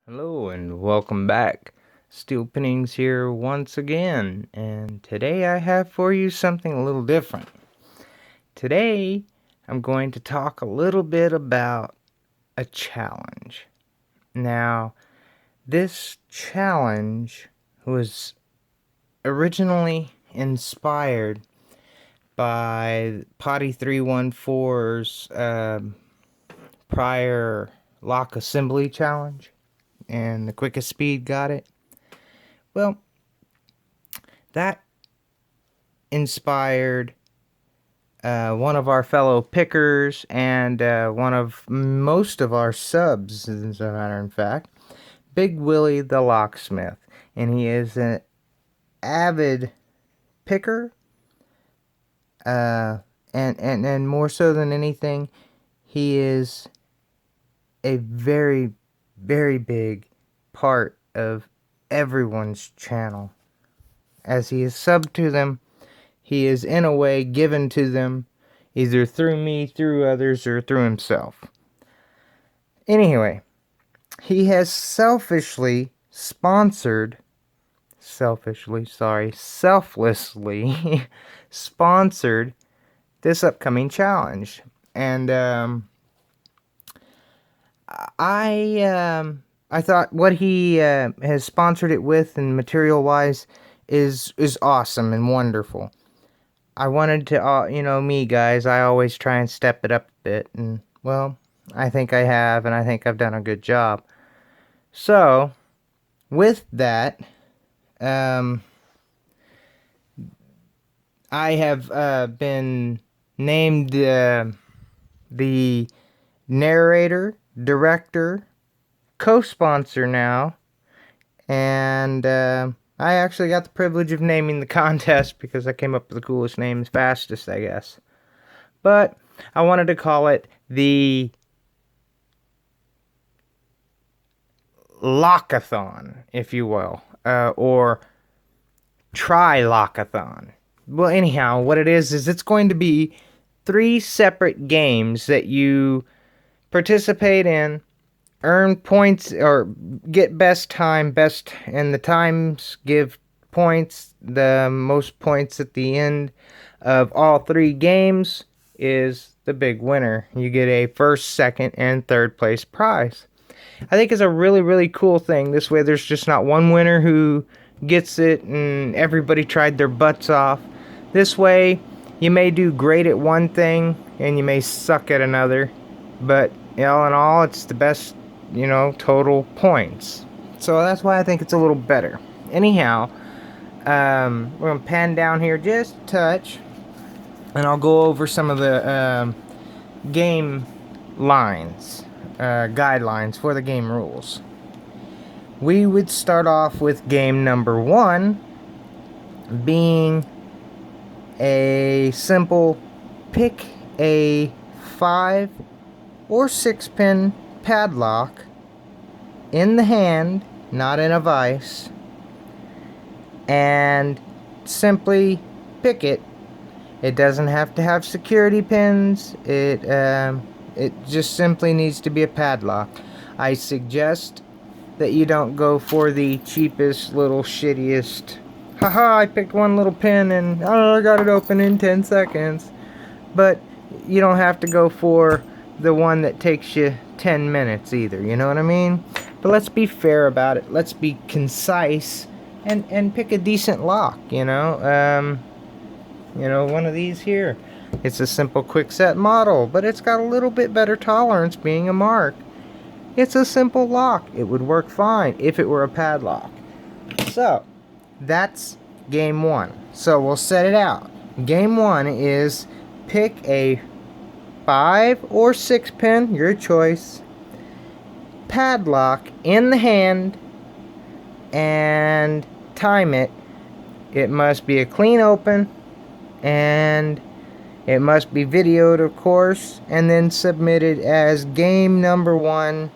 Hello and welcome back. Steel Pinnings here once again, and today I have for you something a little different. Today I'm going to talk a little bit about a challenge. Now, this challenge was originally inspired by Potty 314's prior lock assembly challenge, and the quickest speed got it. Well, that inspired one of our fellow pickers and one of most of our subs, as a matter of fact, Big Willie the Locksmith. And he is an avid picker, and more so than anything, he is a very, very big part of everyone's channel. As he is subbed to them, he is in a way given to them, either through me, through others, or through himself. Anyway, he has selflessly sponsored this upcoming challenge. And I thought what he has sponsored it with, and material wise, is awesome and wonderful. I wanted to, me guys, I always try and step it up a bit, and well, I think I have, and I think I've done a good job. So, with that, I have been named the narrator, director, co-sponsor now, and I actually got the privilege of naming the contest because I came up with the coolest names fastest, I guess. But I wanted to call it the Lock-Athon, if you will, or Tri-Lock-Athon. Well, anyhow, what it is it's going to be 3 separate games that you participate in, earn points, or get best time, and the times give points. The most points at the end of all 3 games is the big winner. You get a first, second, and third place prize. I think it's a really, really cool thing. This way there's just not one winner who gets it and everybody tried their butts off. This way you may do great at one thing and you may suck at another, but all in all, it's the best, total points. So that's why I think it's a little better. Anyhow, we're going to pan down here just a touch, and I'll go over some of the game lines, guidelines for the game rules. We would start off with game number 1 being a simple pick a 5 or 6 pin padlock in the hand, not in a vise, and simply pick it. It doesn't have to have security pins. It just simply needs to be a padlock. I suggest that you don't go for the cheapest, little shittiest, haha, I picked one little pin and I got it open in 10 seconds. But you don't have to go for the one that takes you 10 minutes either, you know what I mean? But let's be fair about it. Let's be concise and pick a decent lock, one of these here. It's a simple quick set model, but it's got a little bit better tolerance being a mark. It's a simple lock. It would work fine if it were a padlock. So, that's game 1. So we'll set it out. Game 1 is pick a 5 or 6 pin, your choice, padlock in the hand, and time it. It must be a clean open, and it must be videoed, of course, and then submitted as game number 1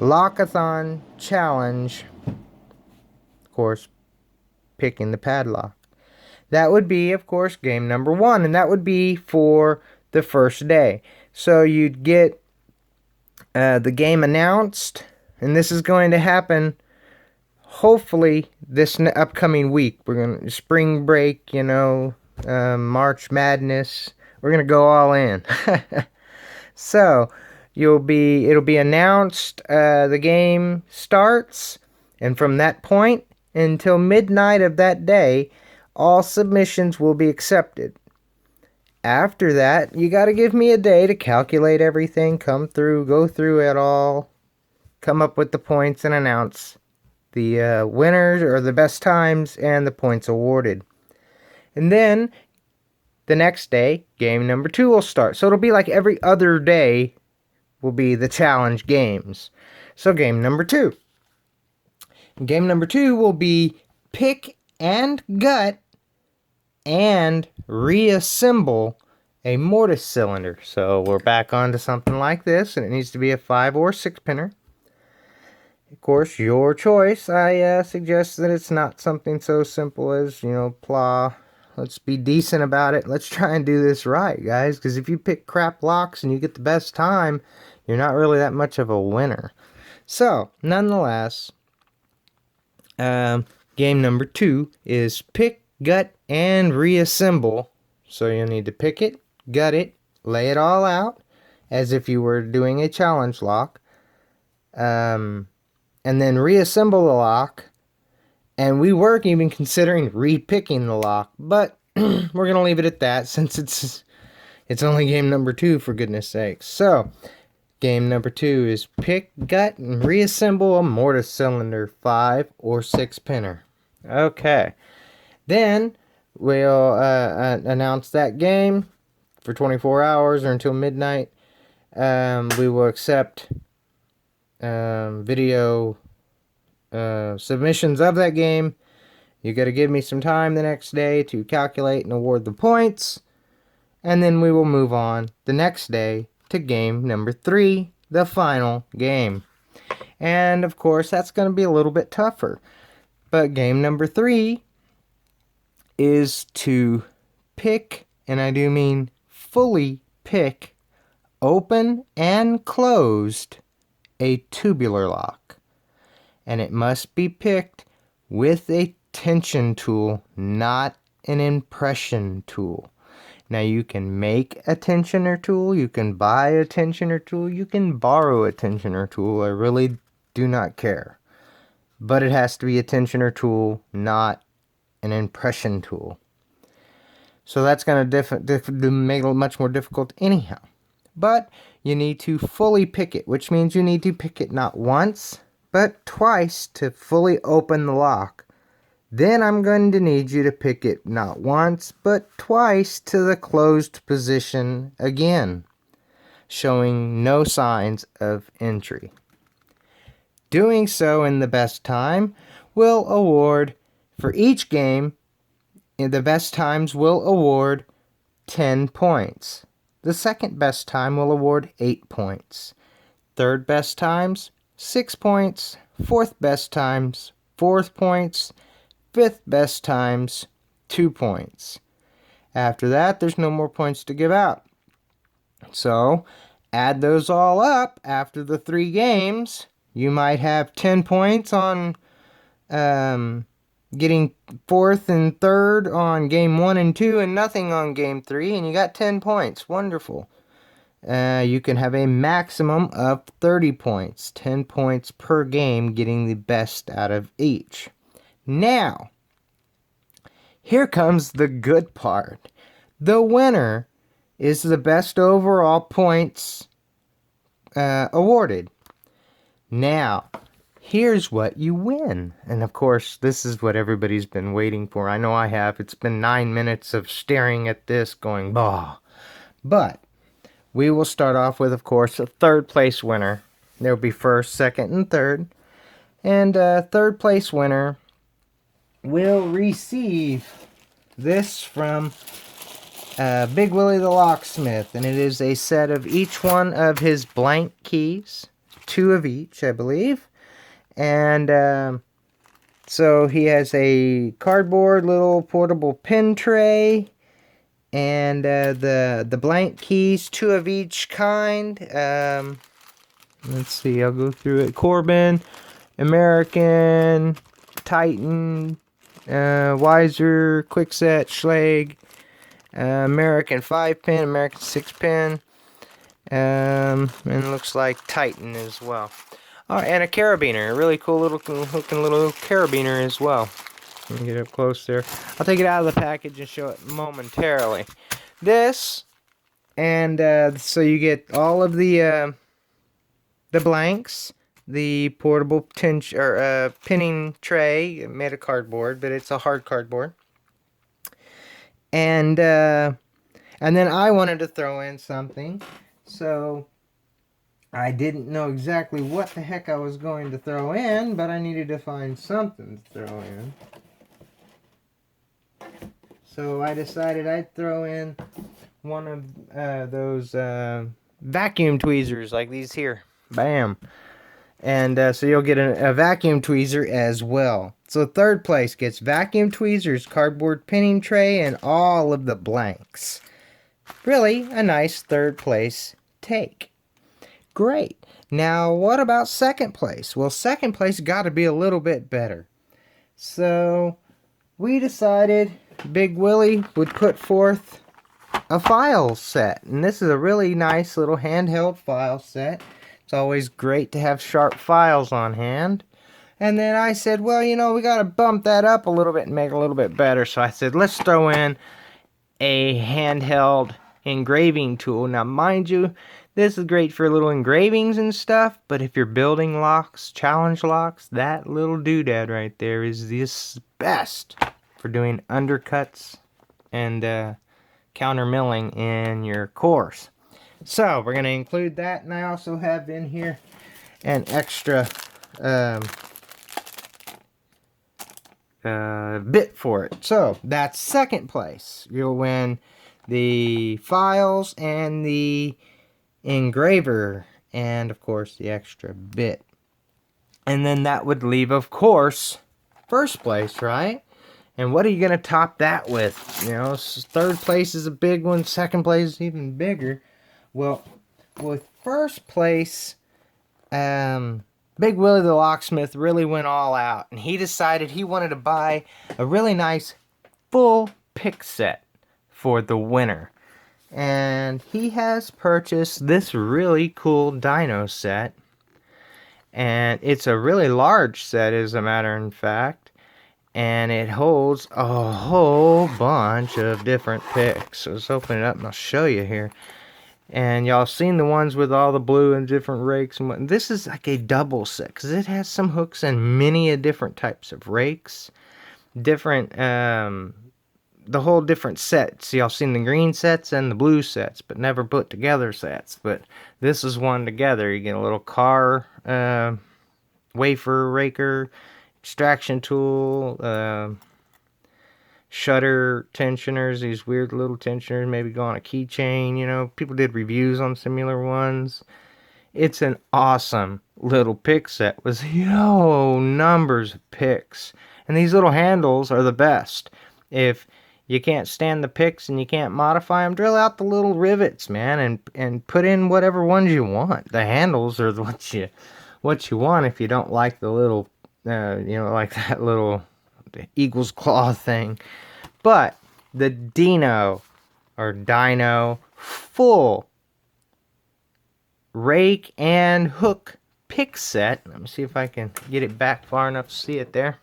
Lock-Athon challenge. Of course, picking the padlock. That would be, of course, game number 1, and that would be for the first day. So you'd get the game announced And this is going to happen hopefully this upcoming week. We're going to spring break, March Madness. We're going to go all in. So, it'll be announced, the game starts, and from that point until midnight of that day, all submissions will be accepted. After that, you got to give me a day to calculate everything, go through it all, come up with the points, and announce the winners or the best times and the points awarded. And then the next day, game number 2 will start. So it'll be like every other day will be the challenge games. So game number 2. Game number 2 will be pick and gut and reassemble a mortise cylinder. So we're back onto something like this, and it needs to be a 5 or 6 pinner. Of course, your choice. I suggest that it's not something so simple as, plah. Let's be decent about it. Let's try and do this right, guys. Because if you pick crap locks and you get the best time, you're not really that much of a winner. So, nonetheless, game number 2 is pick, gut, and reassemble. So you'll need to pick it, gut it, lay it all out as if you were doing a challenge lock. And then reassemble the lock. And we were even considering re-picking the lock, but we're going to leave it at that since it's only game number 2, for goodness sakes. So, game number 2 is pick, gut, and reassemble a mortise cylinder 5 or 6 pinner. Okay. Then we'll announce that game for 24 hours or until midnight. We will accept video submissions of that game. You got to give me some time the next day to calculate and award the points, and then we will move on the next day to game number 3, the final game. And of course that's going to be a little bit tougher, but game number 3 is to pick, and I do mean fully pick, open and closed a tubular lock. And it must be picked with a tension tool, not an impression tool. Now you can make a tensioner tool, you can buy a tensioner tool, you can borrow a tensioner tool. I really do not care. But it has to be a tensioner tool, not an impression tool. So that's going to make it much more difficult anyhow. But you need to fully pick it, which means you need to pick it not once, but twice to fully open the lock. Then I'm going to need you to pick it not once, but twice to the closed position again, showing no signs of entry. Doing so in the best time will award, for each game, in the best times will award 10 points. The second best time will award 8 points. Third best times, 6 points. Fourth best times, 4 points. Fifth best times, 2 points. After that, there's no more points to give out. So, add those all up after the 3 games. You might have 10 points on getting 4th and 3rd on game 1 and 2 and nothing on game 3, and you got 10 points. Wonderful. You can have a maximum of 30 points, 10 points per game, getting the best out of each. Now, here comes the good part. The winner is the best overall points awarded. Now, here's what you win. And of course, this is what everybody's been waiting for. I know I have. It's been 9 minutes of staring at this going, bah. But we will start off with, of course, a 3rd place winner. There will be 1st, 2nd, and 3rd. And 3rd place winner will receive this from Big Willie the Locksmith. And it is a set of each one of his blank keys. 2 of each, I believe. And so he has a cardboard little portable pen tray. And the blank keys, 2 of each kind. Let's see, I'll go through it. Corbin, American, Titan, Weiser, Quickset, Schlage, American 5-pin, American 6-pin, and it looks like Titan as well. Oh, and a carabiner, a really cool looking little carabiner as well. Let me get up close there. I'll take it out of the package and show it momentarily. This, and so you get all of the blanks, the portable pinning tray made of cardboard, but it's a hard cardboard. And then I wanted to throw in something, so I didn't know exactly what the heck I was going to throw in, but I needed to find something to throw in. So I decided I'd throw in one of those vacuum tweezers like these here. Bam. And so you'll get a vacuum tweezer as well. So third place gets vacuum tweezers, cardboard pinning tray, and all of the blanks. Really a nice third place take. Great. Now what about second place? Well, second place got to be a little bit better. So we decided Big Willie would put forth a file set. And this is a really nice little handheld file set. It's always great to have sharp files on hand. And then I said, well, you know, we got to bump that up a little bit and make it a little bit better. So I said, let's throw in a handheld engraving tool. Now, mind you, this is great for little engravings and stuff, but if you're building locks, challenge locks, that little doodad right there is the best for doing undercuts and counter milling in your course. So we're going to include that, and I also have in here an extra bit for it. So that's second place. You'll win the files and the engraver, and of course the extra bit. And then that would leave, of course, first place, right? And what are you going to top that with? You know, third place is a big one, second place is even bigger. Well, with first place, Big Willie the Locksmith really went all out, and he decided he wanted to buy a really nice full pick set for the winner. And he has purchased this really cool dino set, and it's a really large set, as a matter of fact, and it holds a whole bunch of different picks. So let's open it up and I'll show you here. And y'all seen the ones with all the blue and different rakes and what. This is like a double set because it has some hooks and many different types of rakes, different the whole different sets. Y'all seen the green sets and the blue sets, but never put together sets. But this is one together. You get a little car wafer raker, extraction tool, shutter tensioners, these weird little tensioners, maybe go on a keychain. You know, people did reviews on similar ones. It's an awesome little pick set with, you know, numbers of picks. And these little handles are the best. If you can't stand the picks and you can't modify them, drill out the little rivets, man, and put in whatever ones you want. The handles are what you want if you don't like the little, you know, like that little eagle's claw thing. But the dino full rake and hook pick set, let me see if I can get it back far enough to see it there.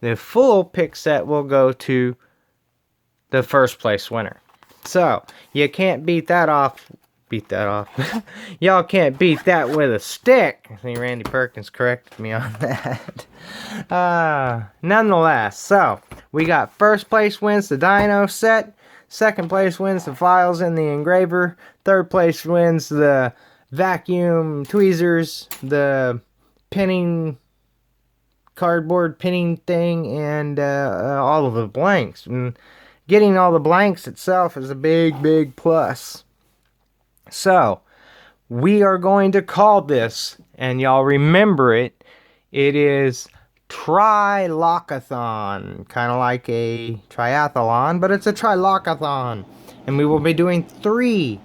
The full pick set will go to the first place winner. So you can't beat that off. Y'all can't beat that with a stick. I think Randy Perkins corrected me on that. Nonetheless, so we got first place wins the dino set, second place wins the files and the engraver, third place wins the vacuum tweezers, the pinning cardboard pinning thing, and all of the blanks. And getting all the blanks itself is a big plus. So we are going to call this, and y'all remember it, it is Tri-Lock-Athon, kind of like a triathlon, but it's a Tri-Lock-Athon. And we will be doing 3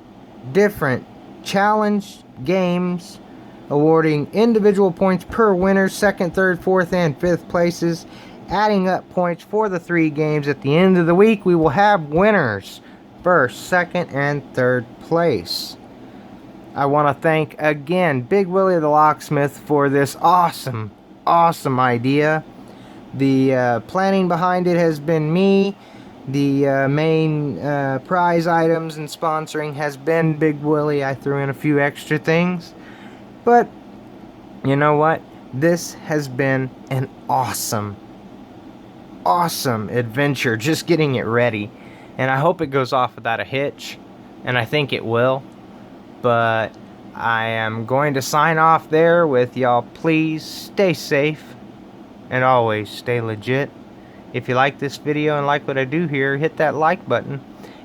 different challenge games awarding individual points per winner, second, third, fourth, and fifth places, adding up points for the 3 games. At the end of the week, we will have winners, first, second, and third place. I want to thank again Big Willie the Locksmith for this awesome idea. The planning behind it has been me. The main prize items and sponsoring has been Big Willie. I threw in a few extra things. But, you know what? This has been an awesome adventure, just getting it ready. And I hope it goes off without a hitch. And I think it will. But I am going to sign off there with y'all. Please stay safe. And always stay legit. If you like this video and like what I do here, hit that like button.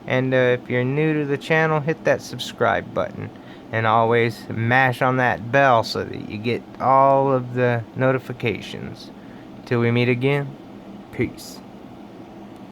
And if you're new to the channel, hit that subscribe button. And always mash on that bell so that you get all of the notifications. Till we meet again, peace.